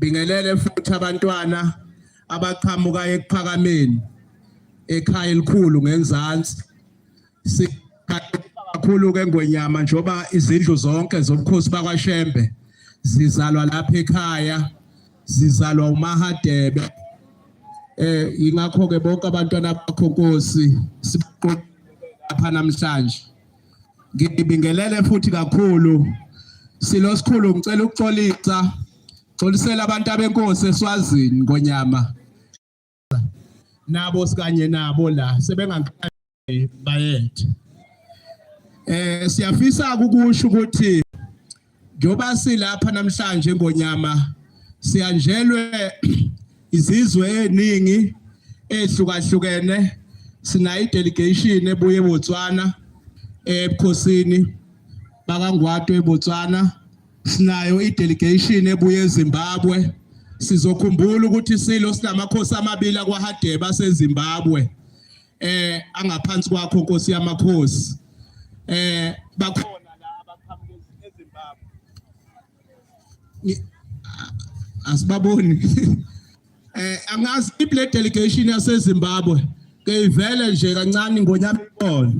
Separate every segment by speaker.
Speaker 1: Bingelele futhi abantwana abaqhamuka ekuphakameni ekhaya elikhulu ngenzansi. Kakhulu ke Ngonyama njoba izindlu zonke zobukhosi bakwaShembe zizalwa lapha ekhaya, zizalwa uMahadebe. Ingakho ke bonke abantwana bakho Nkosi siqoqe lapha namhlanje. Ngibingelele futhi kakhulu silo sikhulu ngicela ukuxolisa xolisela abantu abenkosi eSwazini Ngonyama nabo sikanye nabo la sebengakhaya bayethe. Siyafisa ukusho ukuthi njoba silapha namhlanje Ngonyama siyanjelwe izizwe eziningi ehlukahlukene. Sina delegation ebuye eBotswana ebukhosini bakangwato eBotswana. Sinayo delegation ebuye eZimbabwe. Sizokhumbula ukuthi silo sinamakhosi amabili akwaHadebe aseZimbabwe angaphansi kwakho Nkosi yamakhosi. Bakhona la abaqhamuka eZimbabwe. Asibaboni. Angazi iple delegation yaseZimbabwe ke ivele nje kancane Ngonyama ibona.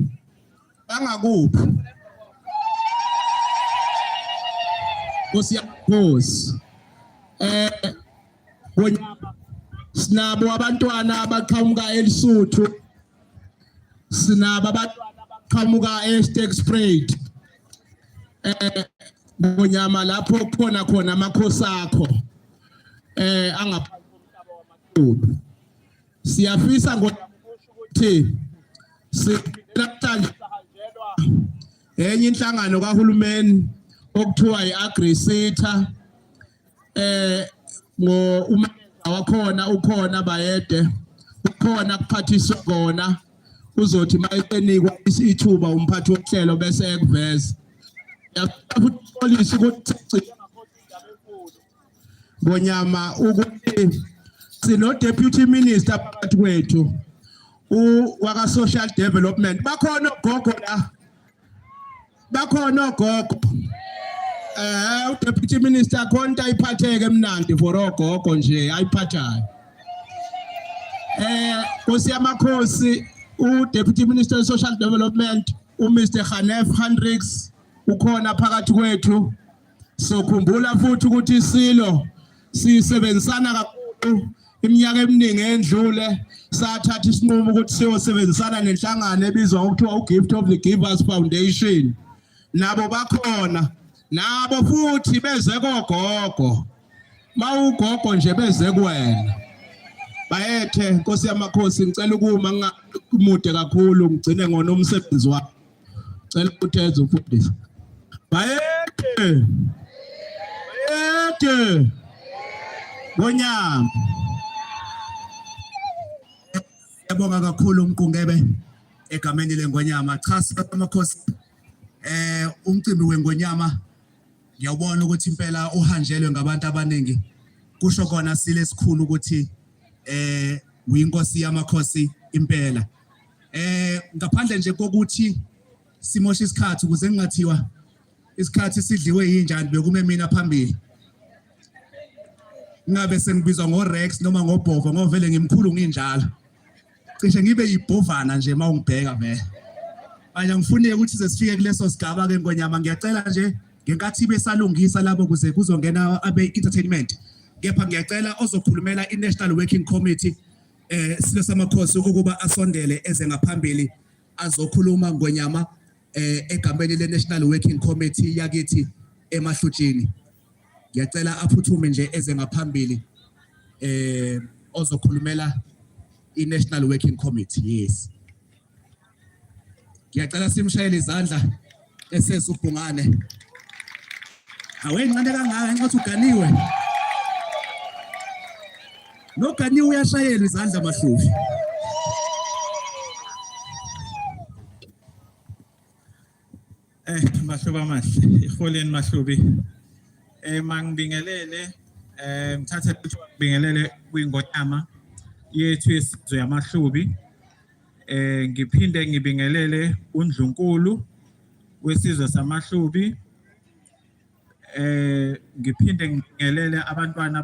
Speaker 1: Bangakuphi? Nkosi yamakhosi. Ngonyama sinabo abantwana abaqhamuka eLesotho. Sinabo abantwana abaqhamuka eSterkspruit. Ngonyama lapho khona amakhosi akho angaphansi komhlaba wamakhulu. Siyafisa Ngonyama ukuthi namhlanje sahanjelwa enye inhlangano kahulumeni okuthiwa iAgriSeta. Umenza wakhona ukhona Bayede ukhona kuphathiswa kona uzothi mayenikwa isithuba umphathi wohlelo bese ekuveza. Yafuthi ukuthi Ngonyama ukuthi sino deputy minister phakathi kwethu waka social development. Bakhona ogogo la, bakhona ogogo. Deputy minister khonto ayiphatheke emnandi for ogogo nje ayiphathayo. Nkosi yamakhosi Deputy Minister of Social Development Mr. Hanef Hendricks ukhona phakathi kwethu. Sokhumbula futhi ukuthi silo sisebenzisana kakhulu iminyaka eminingi endlule sathatha isinqumo ukuthi siyosebenzisana nenhlangano ebizwa ngokuthiwa uGift of the Givers Foundation. Nabo bakhona nabo futhi beze kogogo. Mawugogo nje beze kuwena. Bayethe Nkosi yamakhosi ngicela ukuma ngumude kakhulu ngigcine ngona umsebenzi wami. Ngicela ukuthi eze ufundise. Bayethe. Bayethe. Ngonyama. Yabonga kakhulu uMkungebe egameni leNgonyama. Cha amakhosi umcimbi weNgonyama ngiyabona ukuthi impela uhanjelwe ngabantu abaningi. Kusho kona sile sikhulu ukuthi uyinkosi yamakhosi impela. Ngaphandle nje kokuthi simoshe isikhathi ukuze ngingathiwa isikhathi sidliwe yinjani bekume mina phambili. Ngabe sengibizwa ngoRex noma ngoBhova ngovele ngimkhulu nginjalo. Cishe ngibe yibhovana nje mawungibheka vele. Manje ngifune ukuthi sesifike kuleso sigaba ke Ngonyama ngiyacela nje ngenkathi besalungisa labo kuze kuzongena abe entertainment. Kepha ngiyacela ozokhulumela iNational Working Committee silo samakhosi ukuba asondele eze ngaphambili azokhuluma Ngonyama egameni leNational Working Committee yakithi eMahlutshini. Ngiyacela aphuthume nje eze ngaphambili ozokhulumela iNational Working Committee. Yes. Ngiyacela simshayele izandla esesubhungane. Awencane kangaka nxa uganiwe. Noganiwe uyashayela izandla Mahlubi.
Speaker 2: Mahlubi amahle, iholeni Mahlubi. Mangibingelele ngithathe ukubingelele kwiNgonyama yethu yesizwe yaMahlubi. Ngiphinde ngibingelele uNdlunkulu wesizwe samaHlubi. Ngiphinde ngibingelele abantwana